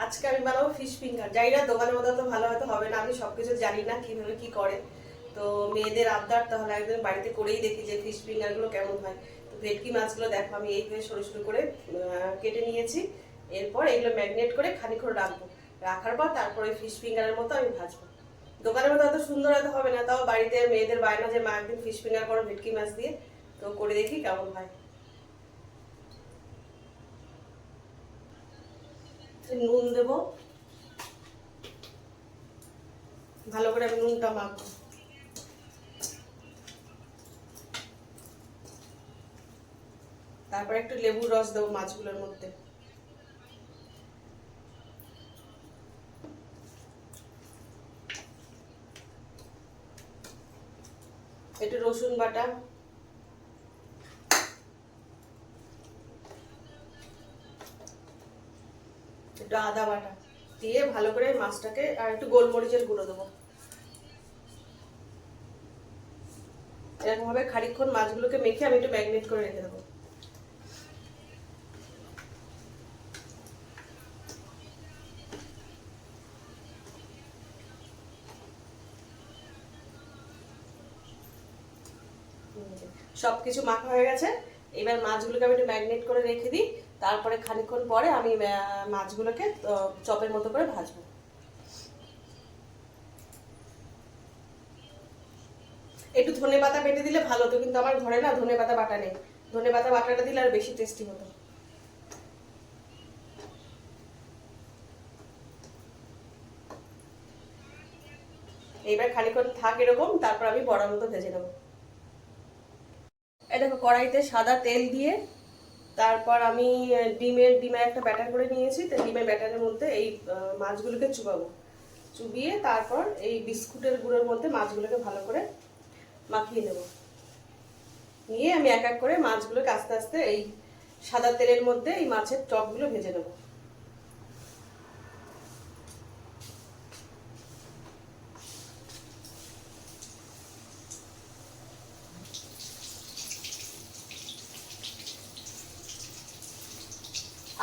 আজকে আমি বানাবো ফিশ ফিঙ্গার। জানি না দোকানের মতো তো ভালো হয়তো হবে না, আমি সবকিছু জানি না কিভাবে কি করে। তো মেয়েদের আবদার, তাহলে একদিন বাড়িতে করেই দেখি যে ফিশ ফিঙ্গার গুলো কেমন হয়। তো ভেটকি মাছগুলো দেখো আমি এইভাবে সরু সরু করে কেটে নিয়েছি। এরপর এগুলো ম্যারিনেট করে খানিকক্ষণ রাখবো। রাখার পর তারপরে ফিশ ফিঙ্গারের মতো আমি ভাজবো। দোকানের মতো এত সুন্দর এত হবে না, তাও বাড়িতে মেয়েদের বায়না যে মা একদিন ফিশ ফিঙ্গার করো ভেটকি মাছ দিয়ে। তো করে দেখি কেমন হয়। নুন দেবো, ভালো করে আমি নুনটা মাখবো। তারপর একটু লেবুর রস দেবো মাছগুলোর মধ্যে। একটু রসুন বাটা, একটু আদা বাটা দিয়ে ভালো করে মাছটাকে, আর একটু গোলমরিচের গুঁড়ো দেবো। এরকম ভাবে খানিকক্ষণ মাছগুলোকে মেখে আমি একটু ম্যারিনেট করে রেখে দেবো। সবকিছু মাখা হয়ে গেছে। এবার মাছগুলোকে আমি একটু ম্যারিনেট করে রেখে দিই। তারপরে খানিকক্ষণ পরে আমি মাছগুলোকে চপের মতো করে ভাজবো। একটু ধনে পাতা বেটে দিলে ভালো হতো, কিন্তু আমার ঘরে না ধনে পাতা বাটা নেই। ধনে পাতা বাটাটা দিলে আর বেশি টেস্টি হতো। এইবার খানিকক্ষণ থাক এরকম, তারপর আমি বড়ার মতো ভেজে নেবো। এই দেখো কড়াইতে সাদা তেল দিয়ে, তারপর আমি ডিমের একটা ব্যাটার করে নিয়েছি। তো ডিমের ব্যাটারের মধ্যে এই মাছগুলোকে চুবাবো। চুবিয়ে তারপর এই বিস্কুটের গুঁড়োর মধ্যে মাছগুলোকে ভালো করে মাখিয়ে নেব। নিয়ে আমি এক এক করে মাছগুলোকে আস্তে আস্তে এই সাদা তেলের মধ্যে এই মাছের টকগুলো ভেজে নেব।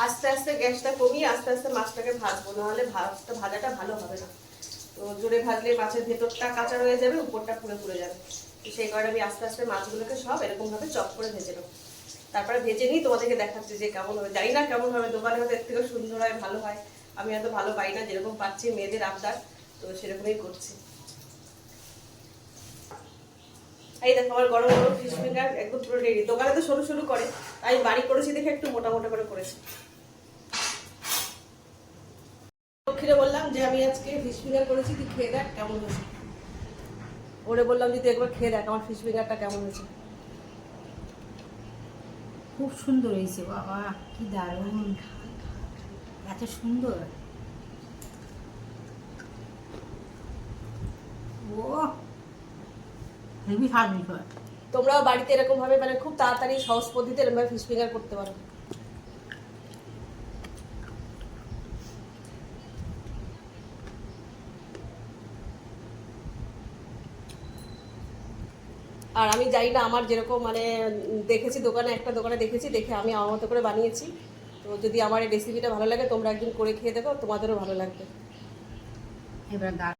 আস্তে আস্তে গ্যাসটা কমিয়ে আস্তে আস্তে মাছটাকে ভাজবো, নাহলে ভাজাটা ভালো হবে না। তো জোরে ভাজলে মাছের ভেতরটা কাঁচা রয়ে যাবে, উপরটা পুড়ে পুড়ে যাবে। তো সেই কারণে আমি আস্তে আস্তে মাছগুলোকে সব এরকম ভাবে চপ করে ভেজে নেবো। তারপরে ভেজে নিই, তোমাদেরকে দেখাচ্ছি যে কেমন হবে। জানি না কেমন হবে, দোকানে হয়তো এর থেকেও সুন্দর হয়, ভালো হয়। আমি হয়তো ভালো পাই না, যেরকম পাচ্ছি মেয়েদের আবদার, তো সেরকমই করছি। এই দেখো আমার গরম গরম ফিশ ফিঙ্গার একদম পুরো রেডি। দোকানে তো সরু সরু করে, তাই বাড়ি করেছি দেখে একটু মোটা মোটা করে করেছি। লক্ষ্মীরে বললাম যে আমি আজকে ফিশ ফিঙ্গার করেছি, তুই খেয়ে দেখ কেমন হয়েছে। ওরে বললাম যে তুই একবার খেয়ে দেখ আমার ফিশ ফিঙ্গারটা কেমন হয়েছে। খুব সুন্দর হয়েছে বাবা, কি দারুণ, এত সুন্দর। ও হেভি স্বাদ বিষয়। তোমরাও বাড়িতে এরকম ভাবে মানে খুব তাড়াতাড়ি সহজ পদ্ধতিতে এরকম ফিশ ফিঙ্গার করতে পারো। আর আমি জানি না, আমার যেরকম মানে দেখেছি দোকানে, একটা দোকানে দেখেছি, দেখে আমি আমার মতো করে বানিয়েছি। তো যদি আমার এই রেসিপিটা ভালো লাগে, তোমরা একদিন করে খেয়ে দেখো, তোমাদেরও ভালো লাগবে। এবার